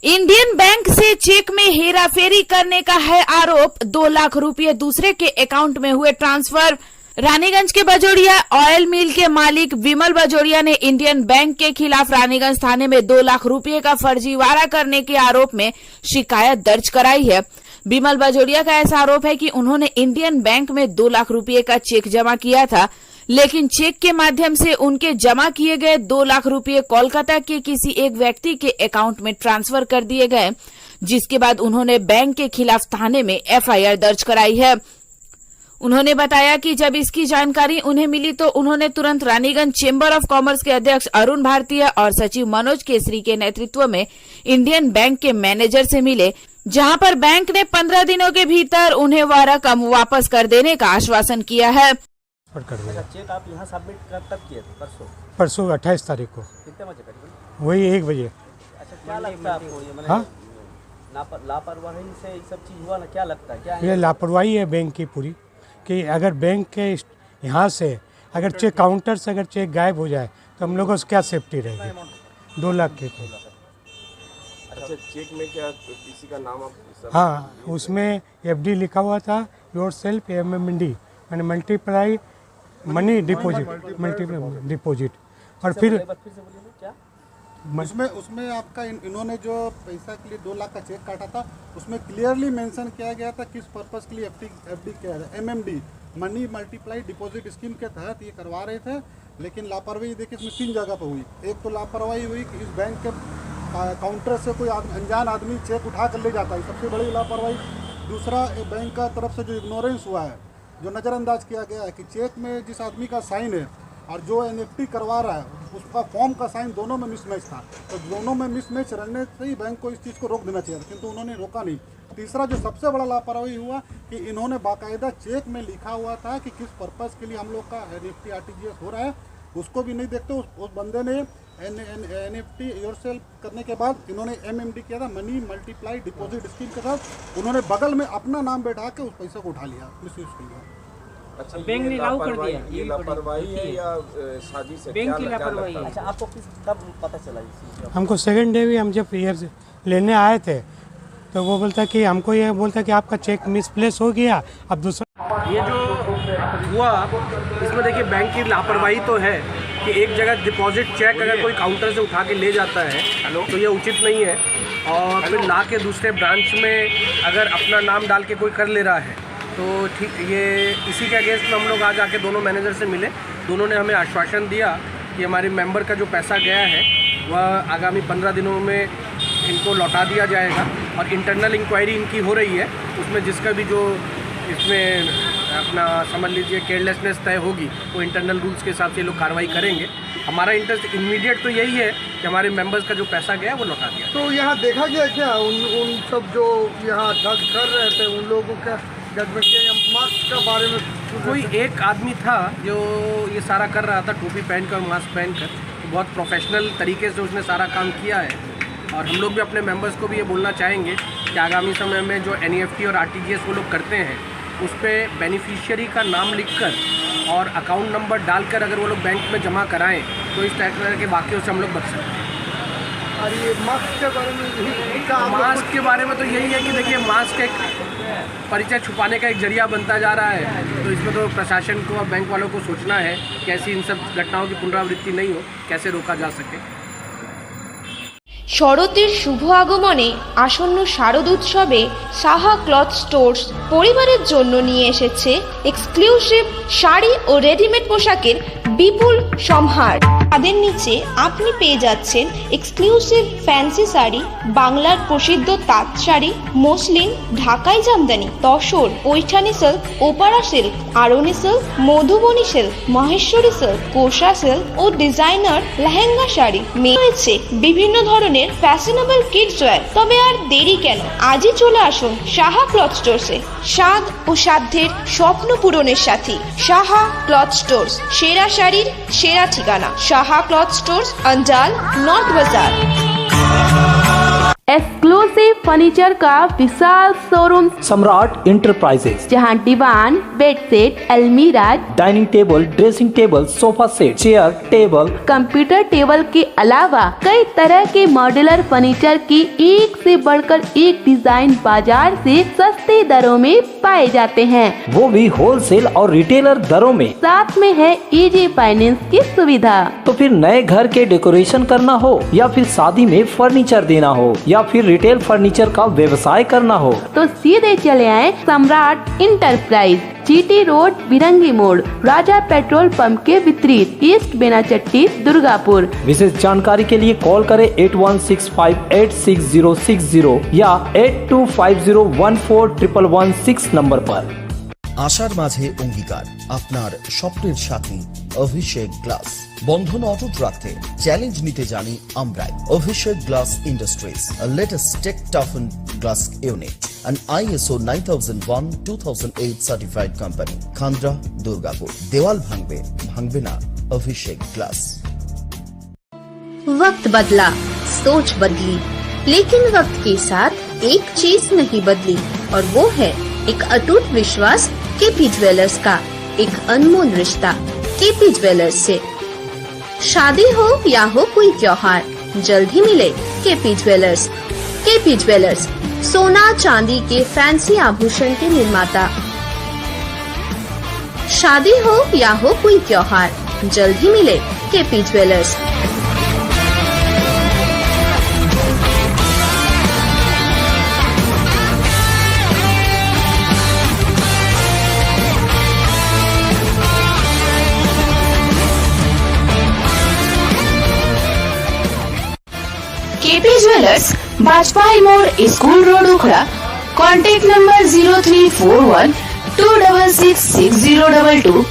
Indian bank से check में हेराफेरी करने का है आरोप। 2 लाख रुपए दूसरे के अकाउंट में हुए ट्रांसफर। रानीगंज के बजोड़िया ऑयल मिल के मालिक विमल बजोड़िया ने इंडियन बैंक के खिलाफ रानीगंज थाने में 2 लाख रुपए का फर्जीवाड़ा करने के आरोप में शिकायत दर्ज कराई है। विमल बजोड़िया का ऐसा आरोप है कि उन्होंने इंडियन बैंक में 2 लाख रुपए का चेक जमा किया था, लेकिन चेक के माध्यम से उनके जमा किए गए 2 लाख रुपए कोलकाता के किसी एक व्यक्ति के अकाउंट में ट्रांसफर कर दिए गए, जिसके बाद उन्होंने बैंक के खिलाफ थाने में एफआईआर दर्ज कराई है। उन्होंने बताया कि जब इसकी जानकारी उन्हें मिली तो उन्होंने तुरंत रानीगंज चेंबर ऑफ कॉमर्स के अध्यक्ष अरुण भारतीय और सचिव मनोज केसरी के नेतृत्व में इंडियन बैंक के मैनेजर से मिले, जहां पर बैंक ने 15 दिनों के भीतर उन्हें वह रकम वापस कर देने का आश्वासन किया है। चेक आप यहाँ सबमिट कब किए थे? परसों 28 तारीख को। कितने बजे करीबन? वही 1 बजे। अच्छा, क्या लगता है आपको ये हाँ? लापरवाही से ये सब चीज़ हुआ ना? क्या लगता है, क्या ये लापरवाही है बैंक की पूरी, कि अगर बैंक के यहाँ से अगर चेक काउंटर से अगर चेक गायब हो जाए तो हम लोगों को क्या सेफ्टी रहेगी? 2 लाख की। अच्छा, चेक में क्या किसी का नाम आप? हाँ, उसमें FD लिखा हुआ था, योर सेल्फ MMD मैंने मल्टीप्लाई मनी डिपॉजिट और फिर उसमें आपका इन्होंने जो पैसा के लिए 2 लाख का चेक काटा था, उसमें क्लियरली मेंशन किया गया था किस पर्पस के लिए FD किया है। MMD money multiply deposit scheme के तहत ये करवा रहे थे, लेकिन लापरवाही देखिए इसमें 3 जगह पर हुई। एक तो लापरवाही हुई कि इस बैंक के काउंटर से कोई अनजान आदमी चेक उठा कर ले जाता है, सबसे बड़ी लापरवाही। दूसरा, बैंक का तरफ से जो इग्नोरेंस हुआ है, जो नज़रअंदाज किया गया है कि चेक में जिस आदमी का साइन है और जो NFT करवा रहा है उसका फॉर्म का साइन दोनों में मिसमैच था, तो दोनों में मिसमैच रहने से ही बैंक को इस चीज़ को रोक देना चाहिए, किंतु उन्होंने रोका नहीं। तीसरा, जो सबसे बड़ा लापरवाही हुआ कि इन्होंने बाकायदा चेक में लिखा हुआ था कि किस पर्पज़ के लिए हम लोग का NFT RTGS हो रहा है, उसको भी नहीं देखते। उस बंदे ने NFT योरसेल्फ करने के बाद इन्होंने MMD किया था, मनी मल्टीप्लाई डिपॉजिट स्कीम के साथ उन्होंने बगल में अपना नाम बैठा के उस पैसे को उठा लिया, मिसयूज किया। अच्छा, बैंक ने लागू कर दिया। ये लापरवाही है या साजिश है? बैंक की लापरवाही। अच्छा, आपको कब पता चला इस चीज़? हमको सेकंड डे भी हम जब ईयर लेने आए थे तो वो बोलता कि हमको ये बोलता कि आपका चेक मिसप्लेस हो गया, अब दूसरा। ये जो हुआ इसमें देखिए बैंक की लापरवाही तो है कि एक जगह डिपॉजिट चेक अगर कोई काउंटर से उठा के ले जाता है तो ये उचित नहीं है, और फिर ला के दूसरे ब्रांच में अगर अपना नाम डाल के कोई कर ले रहा है तो ठीक। ये इसी के अगेंस्ट में हम लोग आज आके दोनों मैनेजर से मिले, दोनों ने हमें आश्वासन दिया कि हमारे मेंबर का जो पैसा गया है वह आगामी 15 दिनों में इनको लौटा दिया जाएगा, और इंटरनल इंक्वायरी इनकी हो रही है, उसमें जिसका भी जो इसमें अपना समझ लीजिए केयरलेसनेस तय होगी वो इंटरनल रूल्स के हिसाब से लोग कार्रवाई करेंगे। हमारा इंटरेस्ट इमीडिएट तो यही है कि हमारे मेंबर्स का जो पैसा गया है वो लौटा दिया। तो यहाँ देखा गया क्या उन सब जो यहाँ ठग कर रहे थे उन लोगों का जजमेंट किया? मास्क के बारे में कोई एक आदमी था जो ये सारा कर रहा था, टोपी पहनकर और मास्क पहनकर, तो बहुत प्रोफेशनल तरीके से उसने सारा काम किया है। और हम लोग भी अपने मेंबर्स को भी ये बोलना चाहेंगे कि आगामी समय में जो NEFT और RTGS वो लोग करते हैं उस पर बेनिफिशियरी का नाम लिखकर और अकाउंट नंबर डालकर अगर वो लोग बैंक में जमा कराएं तो इस तरह के वाक़ियों से हम लोग बच सकते हैं। और ये मास्क के बारे में मास्क के बारे में तो यही है कि देखिए मास्क एक परिचय छुपाने का एक जरिया बनता जा रहा है, तो इसमें तो प्रशासन को और बैंक वालों को सोचना है कि ऐसी इन सब घटनाओं की पुनरावृत्ति नहीं हो, कैसे रोका जा सके। শরতের শুভ আগমনে আসন্ন শারদ উৎসবে সাহা ক্লথ স্টোর্স পরিবারের জন্য নিয়ে এসেছে এক্সক্লুসিভ শাড়ি ও রেডিমেড পোশাকের বিপুল সম্ভার। তাদের নিচে আপনি পেয়ে যাচ্ছেন এক্সক্লুসিভ ফ্যান্সি শাড়ি, বাংলার প্রসিদ্ধ তাঁত শাড়ি, মসলিন, ঢাকাই জামদানি, তসর, পৈঠানি সিল্ক, ওপারা সিল্ক, আরনি silk, Madhubani silk, Maheshwari silk, কোষা সিল্ক ও ডিজাইনার লেহেঙ্গা শাড়ি। রয়েছে বিভিন্ন ধরনের ফ্যাশনেবল কিডস ওয়্যার। তবে আর দেরি কেন, আজই চলে আসুন সাহা ক্লথ স্টোরসে। স্বাদ ও সাধ্যের স্বপ্ন পূরণের সাথী সাহা ক্লথ স্টোরস, সেরা শাড়ির সেরা ঠিকানা সাহা ক্লথ স্টোরস, अंजाल, नॉर्थ बाजार। Exclusive फर्नीचर का विशाल शोरूम सम्राट इंटरप्राइजेस, जहां दीवान, बेड सेट, अलमीरा, dining table, dressing table, sofa set, chair, table, computer table के अलावा कई तरह के मॉड्यूलर फर्नीचर की एक से बढ़कर एक डिजाइन बाजार से सस्ते दरों में पाए जाते हैं, वो भी होलसेल और रिटेलर दरों में। साथ में है इजी फाइनेंस की सुविधा। तो फिर नए घर के डेकोरेशन करना हो या फिर शादी में फर्नीचर देना हो या फिर रिटेल फर्नीचर का व्यवसाय करना हो तो सीधे चले आए सम्राट इंटरप्राइज, जीटी रोड, बिरंगी मोड़, राजा पेट्रोल पंप के विपरीत, ईस्ट बेनाचट्टी, दुर्गापुर। विशेष जानकारी के लिए कॉल करें 8165866060 या 8250141116 नंबर पर। আশার মাঝে অঙ্গীকার আপনার স্বপ্নের সাথী অভিষেক গ্লাস। বন্ধন অটুট রাখতে চ্যালেঞ্জ নিতে জানি আমরাই। Abhishek glass industries, latest tech টাফন glass unit, an ISO 9001-2008 certified company, Khandra, Durgapur. দেওয়াল ভাঙবে, ভাঙবে না অভিষেক গ্লাস। वक्त बदला, सोच बदली, लेकिन वक्त के साथ एक चीज नहीं बदली और वो है एक अटूट विश्वास केपी ज्वेलर्स का, एक अनमोल रिश्ता केपी ज्वेलर्स से। शादी हो या हो कोई त्योहार, जल्द ही मिले केपी ज्वेलर्स। केपी ज्वेलर्स, सोना चांदी के फैंसी आभूषण के निर्माता। शादी हो या हो कोई त्योहार, जल्द ही मिले KP jewellers. KP jewellers, Bajpai मोड़, school road, Ukhra. Contact number 0341 2666022।